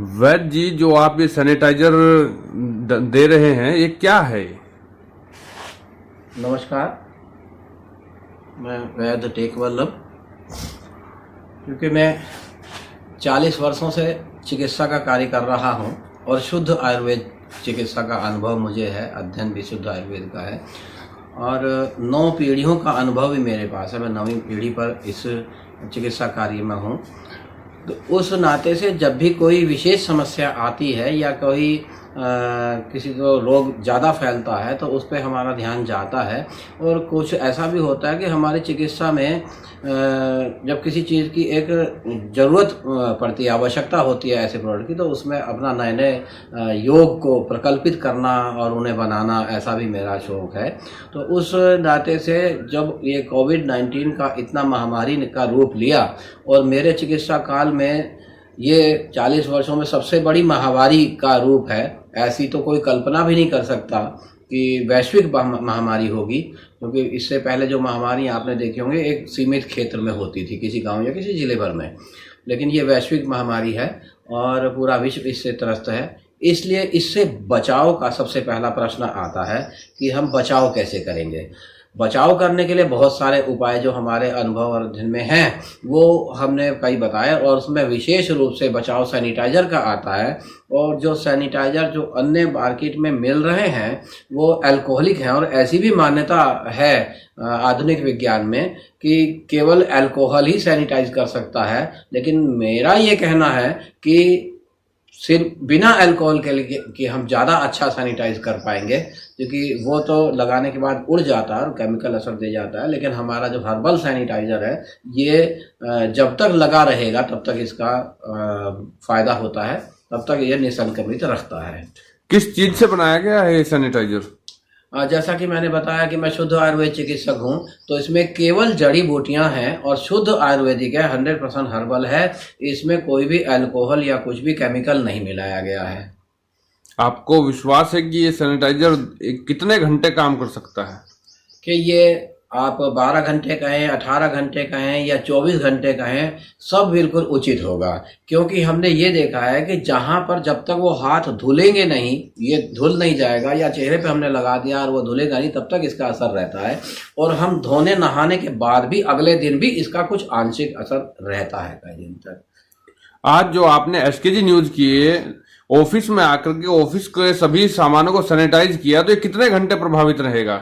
वैद्य जी, जो आप ये सैनिटाइजर दे रहे हैं, ये क्या है? नमस्कार, मैं वैद्य टेक वल्लभ। क्योंकि मैं 40 वर्षों से चिकित्सा का कार्य कर रहा हूं और शुद्ध आयुर्वेद चिकित्सा का अनुभव मुझे है, अध्ययन भी शुद्ध आयुर्वेद का है और 9 पीढ़ियों का अनुभव भी मेरे पास है। मैं 9वीं पीढ़ी पर इस चिकित्सा कार्य में हूं। तो उस नाते से जब भी कोई विशेष समस्या आती है या कोई किसी को रोग ज़्यादा फैलता है तो उस पर हमारा ध्यान जाता है। और कुछ ऐसा भी होता है कि हमारी चिकित्सा में जब किसी चीज़ की एक ज़रूरत पड़ती है, आवश्यकता होती है ऐसे प्रोडक्ट की, तो उसमें अपना नए नए योग को प्रकल्पित करना और उन्हें बनाना, ऐसा भी मेरा शौक़ है। तो उस नाते से जब ये कोविड-19 का इतना महामारी का रूप लिया और मेरे चिकित्सा काल में ये 40 वर्षों में सबसे बड़ी महामारी का रूप है, ऐसी तो कोई कल्पना भी नहीं कर सकता कि वैश्विक महामारी होगी। क्योंकि इससे पहले जो महामारी आपने देखी होंगे एक सीमित क्षेत्र में होती थी, किसी गांव या किसी जिले भर में, लेकिन ये वैश्विक महामारी है और पूरा विश्व इससे त्रस्त है। इसलिए इससे बचाव का सबसे पहला प्रश्न आता है कि हम बचाव कैसे करेंगे। बचाव करने के लिए बहुत सारे उपाय जो हमारे अनुभव और अध्ययन में हैं वो हमने कई बताए, और उसमें विशेष रूप से बचाव सैनिटाइजर का आता है। और जो सैनिटाइजर जो अन्य मार्केट में मिल रहे हैं वो अल्कोहलिक हैं, और ऐसी भी मान्यता है आधुनिक विज्ञान में कि केवल अल्कोहल ही सैनिटाइज कर सकता है। लेकिन मेरा ये कहना है कि सिर्फ बिना अल्कोहल के लिए कि हम ज़्यादा अच्छा सैनिटाइज कर पाएंगे, क्योंकि वो तो लगाने के बाद उड़ जाता है और केमिकल असर दे जाता है। लेकिन हमारा जो हर्बल सैनिटाइजर है ये जब तक लगा रहेगा तब तक इसका फ़ायदा होता है, तब तक ये निसंक्रमित रखता है। किस चीज से बनाया गया है ये सैनिटाइजर? जैसा कि मैंने बताया कि मैं शुद्ध आयुर्वेद चिकित्सक हूं, तो इसमें केवल जड़ी बूटियां हैं और शुद्ध आयुर्वेदिक है, 100% हर्बल है। इसमें कोई भी अल्कोहल या कुछ भी केमिकल नहीं मिलाया गया है। आपको विश्वास है कि ये सैनिटाइजर कितने घंटे काम कर सकता है? कि ये आप 12 घंटे कहें, 18 घंटे कहें या 24 घंटे कहें, सब बिल्कुल उचित होगा। क्योंकि हमने ये देखा है कि जहाँ पर जब तक वो हाथ धुलेंगे नहीं, ये धुल नहीं जाएगा, या चेहरे पे हमने लगा दिया और वो धुलेगा नहीं, तब तक इसका असर रहता है। और हम धोने नहाने के बाद भी अगले दिन भी इसका कुछ आंशिक असर रहता है कई दिन तक। आज जो आपने एसकेजी न्यूज किए, ऑफिस में आकर के ऑफिस के सभी सामानों को सैनिटाइज किया, तो ये कितने घंटे प्रभावित रहेगा?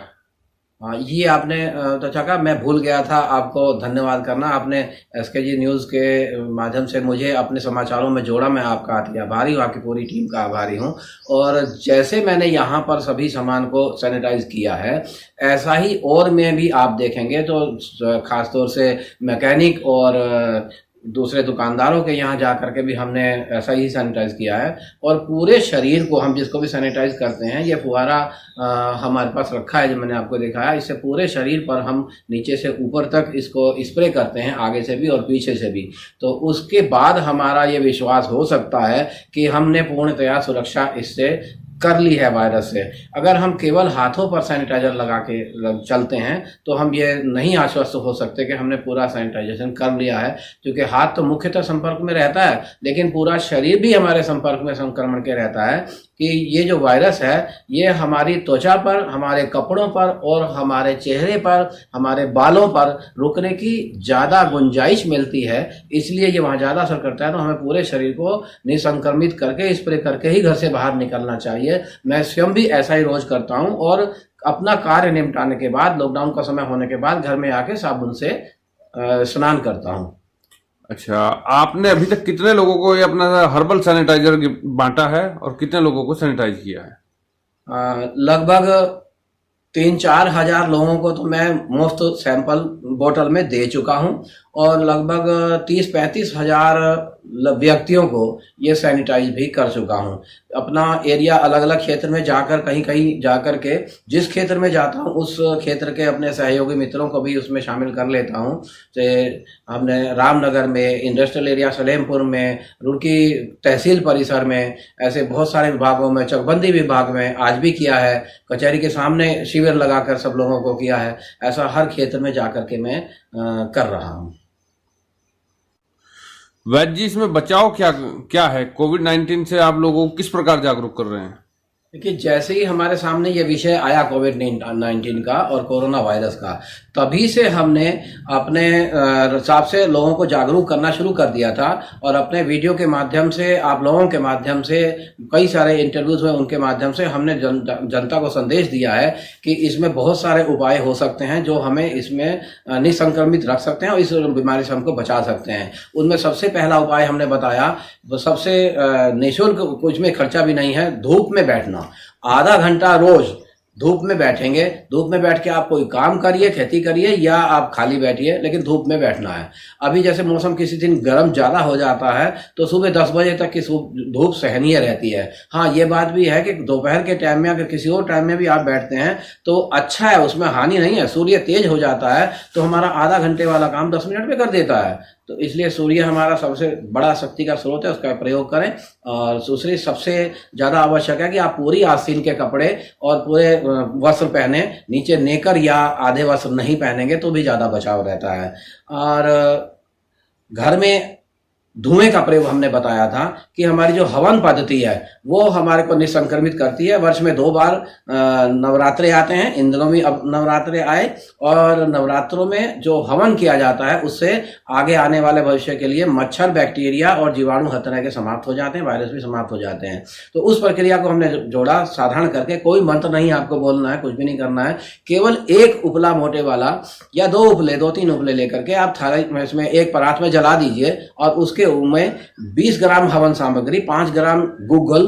हाँ, ये आपने तो अच्छा, मैं भूल गया था आपको धन्यवाद करना। आपने एसकेजी न्यूज़ के माध्यम से मुझे अपने समाचारों में जोड़ा। मैं आपका अति आभारी हूँ, आपकी पूरी टीम का आभारी हूँ। और जैसे मैंने यहाँ पर सभी सामान को सैनिटाइज किया है, ऐसा ही और में भी आप देखेंगे तो खासतौर से मैकेनिक और दूसरे दुकानदारों के यहाँ जा करके भी हमने ऐसा ही सैनिटाइज किया है। और पूरे शरीर को हम जिसको भी सैनिटाइज करते हैं, ये फुहारा हमारे पास रखा है जो मैंने आपको दिखाया, इससे पूरे शरीर पर हम नीचे से ऊपर तक इसको स्प्रे करते हैं, आगे से भी और पीछे से भी। तो उसके बाद हमारा ये विश्वास हो सकता है कि हमने पूर्णतया सुरक्षा इससे कर ली है वायरस से। अगर हम केवल हाथों पर सैनिटाइजर लगा के चलते हैं तो हम ये नहीं आश्वस्त हो सकते कि हमने पूरा सैनिटाइजेशन कर लिया है, क्योंकि हाथ तो मुख्यतः संपर्क में रहता है, लेकिन पूरा शरीर भी हमारे संपर्क में संक्रमण के रहता है। कि ये जो वायरस है ये हमारी त्वचा पर, हमारे कपड़ों पर और हमारे चेहरे पर, हमारे बालों पर रुकने की ज़्यादा गुंजाइश मिलती है। इसलिए ये वहाँ ज़्यादा असर करता है। तो हमें पूरे शरीर को निसंक्रमित करके, स्प्रे करके ही घर से बाहर निकलना चाहिए। मैं स्वयं भी ऐसा ही रोज करता हूँ और अपना कार्य निपटाने के बाद, लॉकडाउन का समय होने के बाद, घर में आके साबुन से स्नान करता हूँ। अच्छा, आपने अभी तक कितने लोगों को ये अपना हर्बल सैनिटाइजर बांटा है और कितने लोगों को सैनिटाइज किया है? लगभग 3-4 हजार लोगों को तो मैं मुफ्त सैंपल बोतल में दे चुका हूं और लगभग 30-35 हजार व्यक्तियों को ये सैनिटाइज भी कर चुका हूं। अपना एरिया अलग अलग क्षेत्र में जाकर, कहीं कहीं जाकर के जिस क्षेत्र में जाता हूं उस क्षेत्र के अपने सहयोगी मित्रों को भी उसमें शामिल कर लेता हूं। जैसे हमने रामनगर में, इंडस्ट्रियल एरिया सलेमपुर में, रुड़की तहसील परिसर में, ऐसे बहुत सारे विभागों में, चकबंदी विभाग में आज भी किया है, कचहरी के सामने शिविर लगाकर सब लोगों को किया है। ऐसा हर क्षेत्र में जाकर के मैं कर रहा हूँ। वैद्य जी, इसमें बचाव क्या क्या है? कोविड-19 से आप लोगों को किस प्रकार जागरूक कर रहे हैं? देखिए, जैसे ही हमारे सामने ये विषय आया कोविड-19 का और कोरोना वायरस का, तभी से हमने अपने हिसाब से लोगों को जागरूक करना शुरू कर दिया था और अपने वीडियो के माध्यम से, आप लोगों के माध्यम से, कई सारे इंटरव्यूज में उनके माध्यम से हमने जनता को संदेश दिया है कि इसमें बहुत सारे उपाय हो सकते हैं जो हमें इसमें निसंक्रमित रख सकते हैं और इस बीमारी से हमको बचा सकते हैं। उनमें सबसे पहला उपाय हमने बताया, वो सबसे निःशुल्क, कुछ में खर्चा भी नहीं है, धूप में बैठना। आधा घंटा रोज धूप में बैठेंगे, धूप में बैठ के आप कोई काम करिए, खेती करिए या आप खाली बैठिए, लेकिन धूप में बैठना है। अभी जैसे मौसम किसी दिन गर्म ज़्यादा हो जाता है तो सुबह 10 बजे तक की धूप सहनीय रहती है। हाँ, ये बात भी है कि दोपहर के टाइम में अगर किसी और टाइम में भी आप बैठते हैं तो अच्छा है, उसमें हानि नहीं है। सूर्य तेज हो जाता है तो हमारा आधा घंटे वाला काम 10 मिनट में कर देता है। तो इसलिए सूर्य हमारा सबसे बड़ा शक्ति का स्रोत है, उसका प्रयोग करें। और दूसरी सबसे ज़्यादा आवश्यक है कि आप पूरी आस्तीन के कपड़े और पूरे वस्त्र पहने, नीचे नेकर या आधे वस्त्र नहीं पहनेंगे तो भी ज़्यादा बचाव रहता है। और घर में धुएं का प्रयोग हमने बताया था कि हमारी जो हवन पद्धति है वो हमारे को निसंक्रमित करती है। वर्ष में 2 बार नवरात्रे आते हैं, इन दिनों भी अब नवरात्रे आए, और नवरात्रों में जो हवन किया जाता है उससे आगे आने वाले भविष्य के लिए मच्छर, बैक्टीरिया और जीवाणु हर तरह के समाप्त हो जाते हैं, वायरस भी समाप्त हो जाते हैं। तो उस प्रक्रिया को हमने जोड़ा साधारण करके। कोई मंत्र नहीं आपको बोलना है, कुछ भी नहीं करना है, केवल एक उपला मोटे वाला या 2 उपले, 2-3 उपले लेकर के आप थाली में, इसमें एक परात में जला दीजिए और उसके में 20 ग्राम हवन सामग्री, 5 ग्राम गूगल,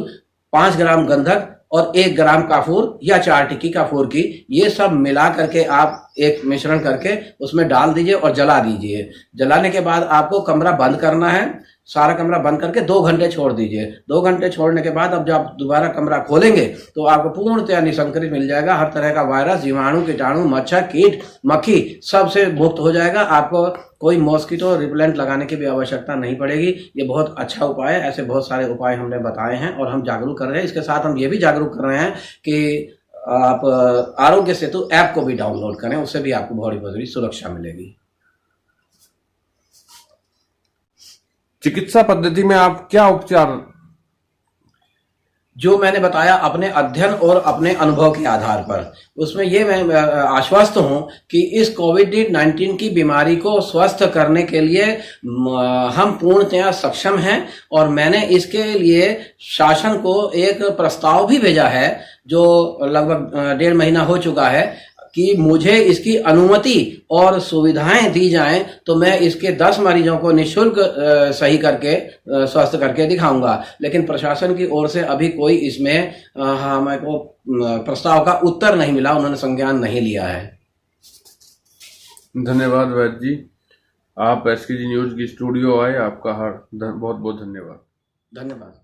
5 ग्राम गंधक और 1 ग्राम काफूर या 4 टिक्की काफूर की, ये सब मिला करके आप एक मिश्रण करके उसमें डाल दीजिए और जला दीजिए। जलाने के बाद आपको कमरा बंद करना है, सारा कमरा बंद करके 2 घंटे छोड़ दीजिए। 2 घंटे छोड़ने के बाद अब जब आप दोबारा कमरा खोलेंगे तो आपको पूर्णतया निसंक्रमित मिल जाएगा। हर तरह का वायरस, जीवाणु, कीटाणु, मच्छर, कीट, मक्खी सबसे मुक्त हो जाएगा। आपको कोई मॉस्किटो रिपेलेंट लगाने की भी आवश्यकता नहीं पड़ेगी। ये बहुत अच्छा उपाय है। ऐसे बहुत सारे उपाय हमने बताए हैं और हम जागरूक कर रहे हैं। इसके साथ हम ये भी जागरूक कर रहे हैं कि आप आरोग्य सेतु ऐप को भी डाउनलोड करें, उससे भी आपको बहुत बड़ी सुरक्षा मिलेगी। चिकित्सा पद्धति में आप क्या उपचार? जो मैंने बताया अपने अध्ययन और अपने अनुभव के आधार पर, उसमें ये मैं आश्वस्त हूं कि इस कोविड-19 की बीमारी को स्वस्थ करने के लिए हम पूर्णतया सक्षम हैं। और मैंने इसके लिए शासन को एक प्रस्ताव भी भेजा है जो लगभग 1.5 महीना हो चुका है कि मुझे इसकी अनुमति और सुविधाएं दी जाएं तो मैं इसके 10 मरीजों को निःशुल्क सही करके स्वस्थ करके दिखाऊंगा। लेकिन प्रशासन की ओर से अभी कोई इसमें हमें को प्रस्ताव का उत्तर नहीं मिला, उन्होंने संज्ञान नहीं लिया है। धन्यवाद वैद्य जी, आप एसकेजी न्यूज की स्टूडियो आए, आपका बहुत बहुत धन्यवाद। धन्यवाद।